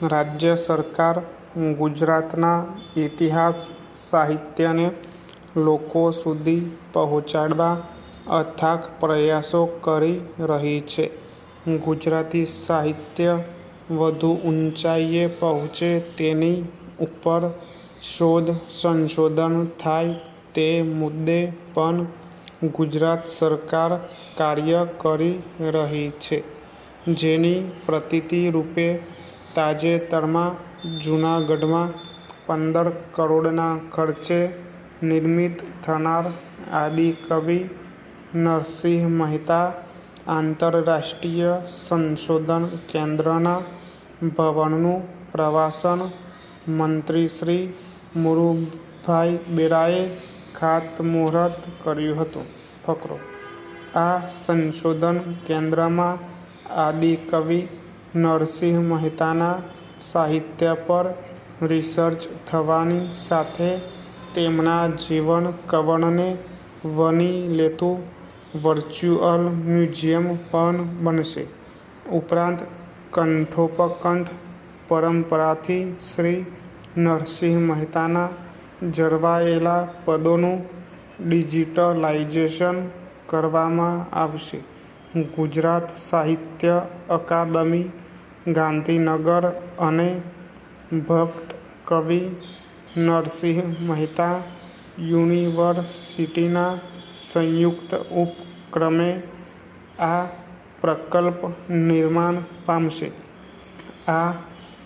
રાજ્ય સરકાર ગુજરાતના ઇતિહાસ સાહિત્યને લોકો સુધી પહોંચાડવા અથાગ પ્રયાસો કરી રહી છે. ગુજરાતી સાહિત્ય વધુ ઊંચાઈએ પહોંચે તેની ઉપર શોધ સંશોધન થાય તે મુદ્દે પણ ગુજરાત સરકાર કાર્ય કરી રહી છે. જેની પ્રતીતિ રૂપે તાજેતરમાં જૂનાગઢમાં 15 કરોડના ખર્ચે નિર્મિત થનાર આદિકવિ નરસિંહ મહેતા આંતરરાષ્ટ્રીય સંશોધન કેન્દ્રના ભવનનું પ્રવાસન મંત્રી શ્રી મુરુભાઈ બેરાએ ખાતમુહૂર્ત કર્યું હતું. ફકરો: આ સંશોધન કેન્દ્રમાં આદિકવિ નરસિંહ મહેતાના સાહિત્ય પર રિસર્ચ થવાની સાથે તેમના જીવન કવનને વણી લેતું વર્ચ્યુઅલ મ્યુઝિયમ પણ બનશે. ઉપરાંત કંઠોપકંઠ પરંપરાથી શ્રી નરસિંહ મહેતાના જળવાયેલા પદોનું ડિજિટલાઇઝેશન કરવામાં આવશે. ગુજરાત સાહિત્ય અકાદમી, ગાંધીનગર અને ભક્ત કવિ નરસિંહ મહેતા યુનિવર્સિટીના સંયુક્ત ઉપક્રમે આ પ્રકલ્પ નિર્માણ પામશે. આ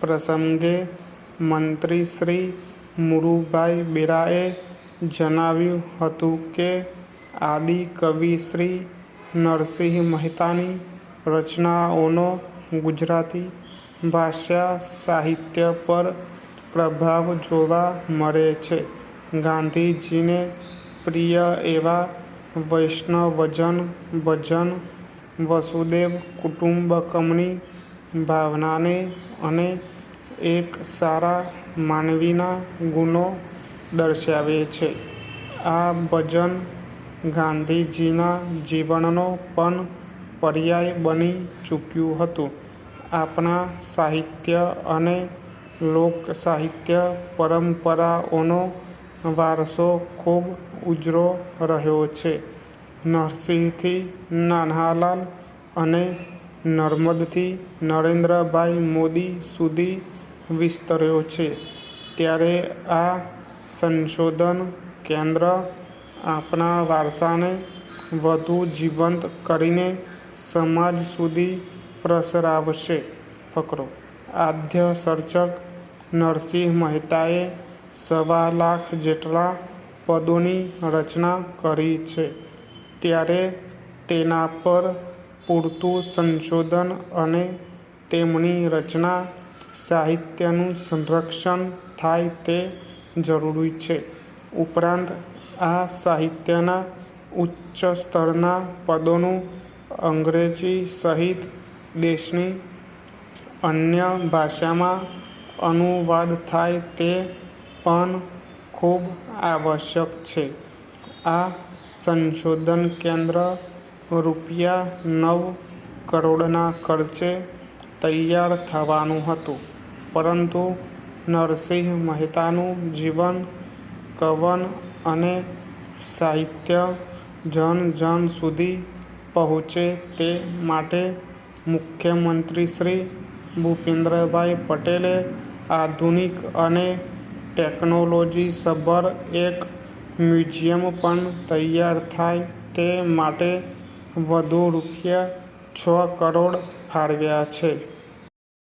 પ્રસંગે મંત્રી શ્રી મુરુભાઈ બેરાએ જણાવ્યું હતું કે આદિકવિ શ્રી નરસિંહ મહેતાની રચનાઓનો ગુજરાતી ભાષા સાહિત્ય પર પ્રભાવ જોવા મળે છે. ગાંધીજીને પ્રિય એવા વૈષ્ણવજન ભજન, વસુદેવ કુટુંબકમની ભાવનાને અને એક સારા માનવીના ગુણો દર્શાવે છે. આ ભજન ગાંધીજીના જીવનનો પણ પર્યાય બની ચૂક્યું હતું. આપણા સાહિત્ય અને લોકસાહિત્ય પરંપરાઓનો વારસો ખૂબ ઉજળો રહ્યો છે. નરસિંહથી નનહાલાલ અને નર્મદથી નરેન્દ્રભાઈ મોદી સુધી વિસ્તર્યો છે. ત્યારે આ સંશોધન કેન્દ્ર આપણા વારસાને વધુ જીવંત કરીને સમાજ સુધી પ્રસરાવશે. ફકરો: આદ્ય સર્જક નરસિંહ મહેતાએ 1.25 લાખ જેટલા પદોની રચના કરી છે. ત્યારે તેના પર પૂરતું સંશોધન અને તેમની રચના સાહિત્યનું સંરક્ષણ થાય તે જરૂરી છે. ઉપરાંત આ સાહિત્યના ઉચ્ચ સ્તરના પદોનું અંગ્રેજી સહિત દેશની અન્ય ભાષામાં અનુવાદ થાય તે પણ ખૂબ આવશ્યક છે. આ સંશોધન કેન્દ્ર રૂ. 9 કરોડના ખર્ચે તૈયાર થવાનું હતું. પરંતુ નરસિંહ મહેતાનું જીવન કવન અને સાહિત્ય જન જન સુધી પહોંચે તે માટે મુખ્યમંત્રી શ્રી ભૂપેન્દ્રભાઈ પટેલે આધુનિક અને ટેકનોલોજીસભર એક મ્યુઝિયમ પણ તૈયાર થાય તે માટે વધુ રૂ. 6 કરોડ ફાળવ્યા છે.